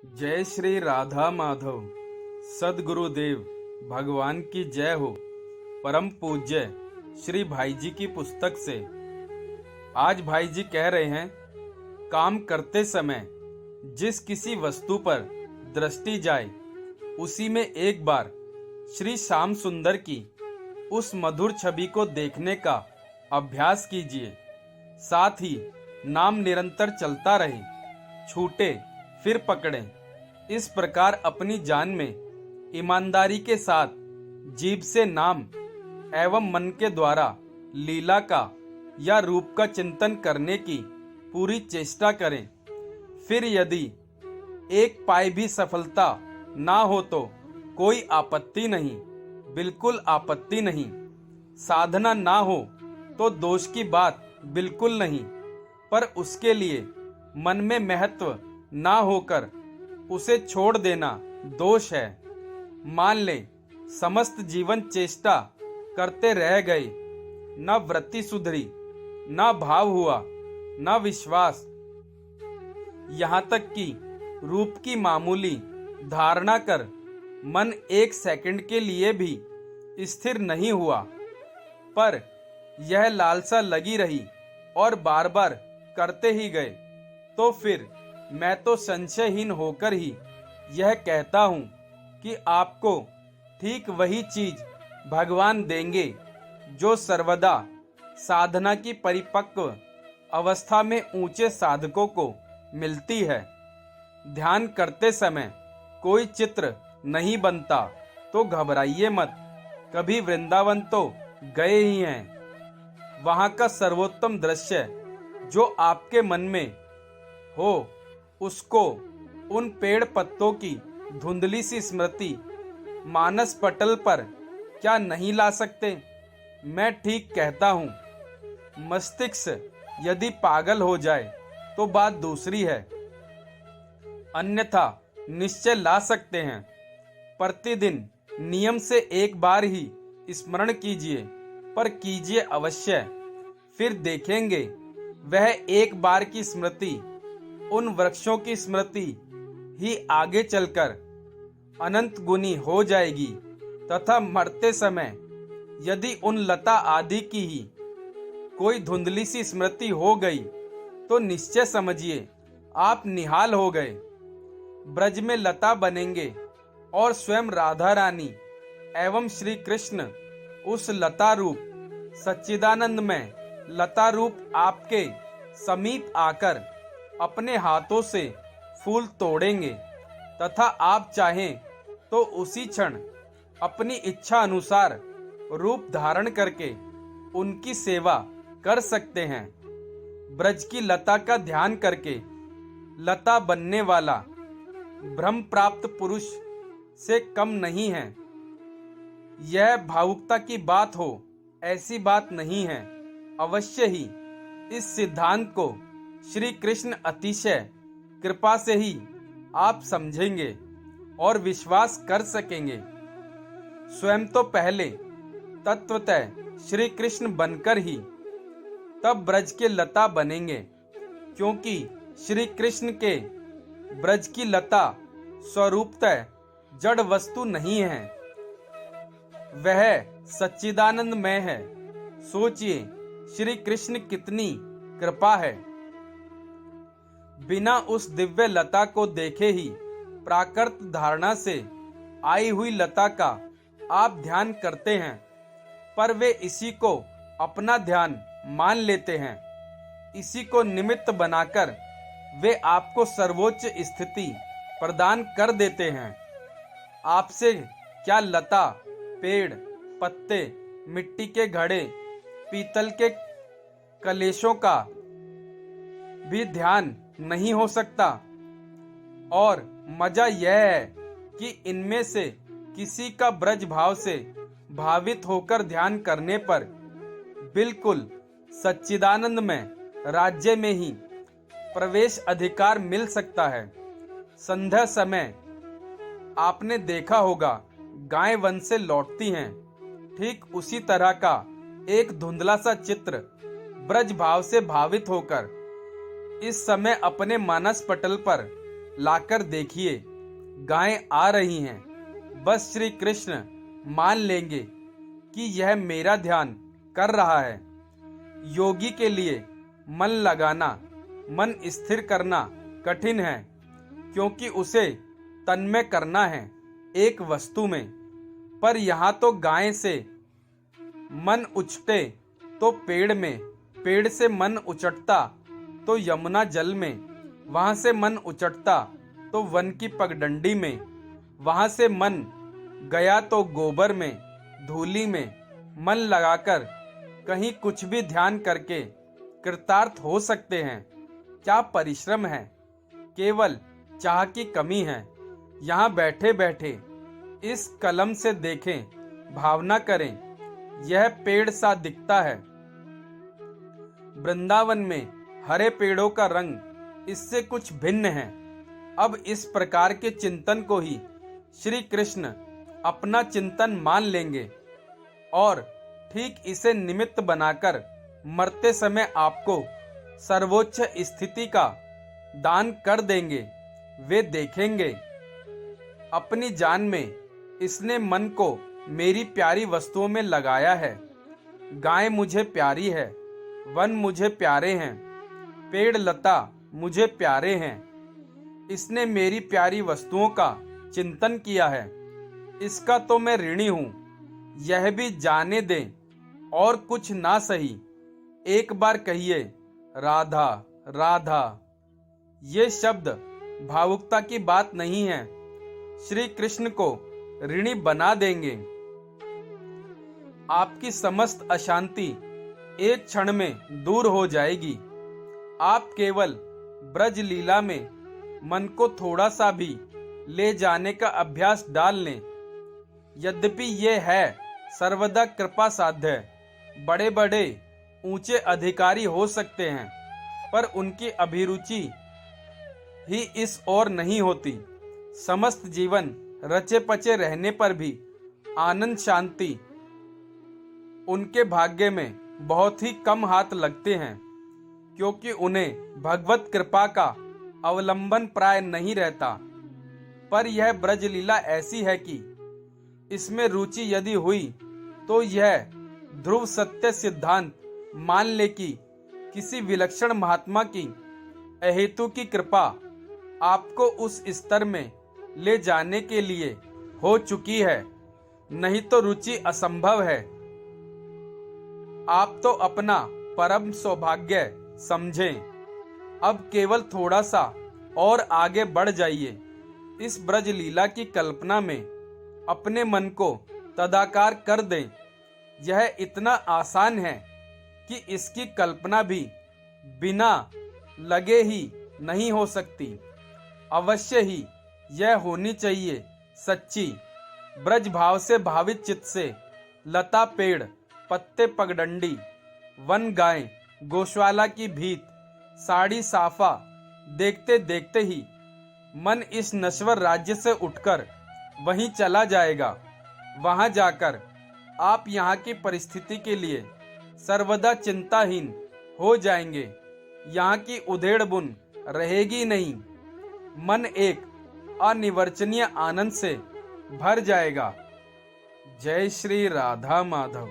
जय श्री राधा माधव। सदगुरुदेव भगवान की जय हो। परम पूज्य श्री भाई जी की पुस्तक से आज भाई जी कह रहे हैं, काम करते समय जिस किसी वस्तु पर दृष्टि जाए उसी में एक बार श्री श्याम सुंदर की उस मधुर छवि को देखने का अभ्यास कीजिए। साथ ही नाम निरंतर चलता रहे, छूटे फिर पकड़ें। इस प्रकार अपनी जान में ईमानदारी के साथ जीभ से नाम एवं मन के द्वारा लीला का या रूप का चिंतन करने की पूरी चेष्टा करें। फिर यदि एक पाई भी सफलता ना हो तो कोई आपत्ति नहीं, बिल्कुल आपत्ति नहीं। साधना ना हो तो दोष की बात बिल्कुल नहीं, पर उसके लिए मन में महत्व ना होकर उसे छोड़ देना दोष है। मान ले समस्त जीवन चेष्टा करते रह गए, न वृत्ति सुधरी, न भाव हुआ, न विश्वास, यहाँ तक कि रूप की मामूली धारणा कर मन एक सेकंड के लिए भी स्थिर नहीं हुआ, पर यह लालसा लगी रही और बार बार करते ही गए, तो फिर मैं तो संशयहीन होकर ही यह कहता हूँ कि आपको ठीक वही चीज भगवान देंगे जो सर्वदा साधना की परिपक्व अवस्था में ऊंचे साधकों को मिलती है। ध्यान करते समय कोई चित्र नहीं बनता तो घबराइए मत, कभी वृंदावन तो गए ही हैं। वहां का सर्वोत्तम दृश्य जो आपके मन में हो उसको उन पेड़ पत्तों की धुंधली सी स्मृति मानस पटल पर क्या नहीं ला सकते? मैं ठीक कहता हूँ। मस्तिष्क यदि पागल हो जाए तो बात दूसरी है, अन्यथा निश्चय ला सकते हैं। प्रतिदिन नियम से एक बार ही स्मरण कीजिए, पर कीजिए अवश्य। फिर देखेंगे वह एक बार की स्मृति उन वृक्षों की स्मृति ही आगे चलकर अनंत गुनी हो जाएगी, तथा मरते समय यदि उन लता आदि की ही कोई धुंधली सी स्मृति हो गई तो निश्चय समझिए आप निहाल हो गए। ब्रज में लता बनेंगे और स्वयं राधा रानी एवं श्री कृष्ण उस लता रूप सच्चिदानंद में लता रूप आपके समीप आकर अपने हाथों से फूल तोड़ेंगे, तथा आप चाहें तो उसी क्षण अपनी इच्छा अनुसार रूप धारण करके उनकी सेवा कर सकते हैं। ब्रज की लता का ध्यान करके लता बनने वाला ब्रह्म प्राप्त पुरुष से कम नहीं है। यह भावुकता की बात हो ऐसी बात नहीं है। अवश्य ही इस सिद्धांत को श्री कृष्ण अतिशय कृपा से ही आप समझेंगे और विश्वास कर सकेंगे। स्वयं तो पहले तत्वतः श्री कृष्ण बनकर ही तब ब्रज के लता बनेंगे, क्योंकि श्री कृष्ण के ब्रज की लता स्वरूपतः जड़ वस्तु नहीं है, वह सच्चिदानंदमय है। सोचिए श्री कृष्ण कितनी कृपा है। बिना उस दिव्य लता को देखे ही प्राकृत धारणा से आई हुई लता का आप ध्यान करते हैं, पर वे इसी को अपना ध्यान मान लेते हैं। इसी को निमित्त बनाकर वे आपको सर्वोच्च स्थिति प्रदान कर देते हैं। आपसे क्या लता, पेड़, पत्ते, मिट्टी के घड़े, पीतल के कलेशों का भी ध्यान नहीं हो सकता? और मजा यह है कि इनमें से किसी का ब्रज भाव से भावित होकर ध्यान करने पर बिल्कुल सच्चिदानंद में राज्य में ही प्रवेश अधिकार मिल सकता है। संध्या समय आपने देखा होगा गाय वन से लौटती हैं, ठीक उसी तरह का एक धुंधला सा चित्र ब्रज भाव से भावित होकर इस समय अपने मानस पटल पर लाकर देखिए, गायें आ रही हैं। बस श्री कृष्ण मान लेंगे कि यह मेरा ध्यान कर रहा है। योगी के लिए मन लगाना, मन स्थिर करना कठिन है, क्योंकि उसे तन्मय करना है एक वस्तु में। पर यहाँ तो गाय से मन उचटे तो पेड़ में, पेड़ से मन उचटता तो यमुना जल में, वहां से मन उचटता तो वन की पगडंडी में, वहां से मन गया तो गोबर में, धूली में। मन लगाकर कहीं कुछ भी ध्यान करके कृतार्थ हो सकते हैं। क्या परिश्रम है, केवल चाह की कमी है। यहाँ बैठे बैठे इस कलम से देखें, भावना करें, यह पेड़ सा दिखता है। वृंदावन में हरे पेड़ों का रंग इससे कुछ भिन्न है। अब इस प्रकार के चिंतन को ही श्री कृष्ण अपना चिंतन मान लेंगे और ठीक इसे निमित्त बनाकर मरते समय आपको सर्वोच्च स्थिति का दान कर देंगे। वे देखेंगे अपनी जान में इसने मन को मेरी प्यारी वस्तुओं में लगाया है। गाय मुझे प्यारी है, वन मुझे प्यारे हैं, पेड़ लता मुझे प्यारे हैं। इसने मेरी प्यारी वस्तुओं का चिंतन किया है, इसका तो मैं ऋणी हूं। यह भी जाने दें और कुछ ना सही, एक बार कहिए राधा राधा। ये शब्द भावुकता की बात नहीं है, श्री कृष्ण को ऋणी बना देंगे। आपकी समस्त अशांति एक क्षण में दूर हो जाएगी। आप केवल ब्रज लीला में मन को थोड़ा सा भी ले जाने का अभ्यास डाल लें। यद्यपि ये है सर्वदा कृपा साध्य, बड़े बड़े ऊंचे अधिकारी हो सकते हैं, पर उनकी अभिरुचि ही इस ओर नहीं होती। समस्त जीवन रचे पचे रहने पर भी आनंद शांति उनके भाग्य में बहुत ही कम हाथ लगते हैं, क्योंकि उन्हें भगवत कृपा का अवलंबन प्राय नहीं रहता। पर यह ब्रज लीला ऐसी है कि इसमें रुचि यदि हुई तो यह ध्रुव सत्य सिद्धांत मान ले कि किसी विलक्षण महात्मा की अहेतु की कृपा आपको उस स्तर में ले जाने के लिए हो चुकी है, नहीं तो रुचि असंभव है। आप तो अपना परम सौभाग्य समझें। अब केवल थोड़ा सा और आगे बढ़ जाइए। इस ब्रज लीला की कल्पना में अपने मन को तदाकार कर दें। यह इतना आसान है कि इसकी कल्पना भी बिना लगे ही नहीं हो सकती। अवश्य ही यह होनी चाहिए सच्ची। ब्रज भाव से भावित चित्त से लता पेड़, पत्ते पगडंडी, वन गाय, गौशाला की भीत, साड़ी साफा देखते देखते ही मन इस नश्वर राज्य से उठकर वहीं चला जाएगा। वहां जाकर आप यहाँ की परिस्थिति के लिए सर्वदा चिंताहीन हो जाएंगे। यहाँ की उधेड़ बुन रहेगी नहीं। मन एक अनिर्वचनीय आनंद से भर जाएगा। जय श्री राधा माधव।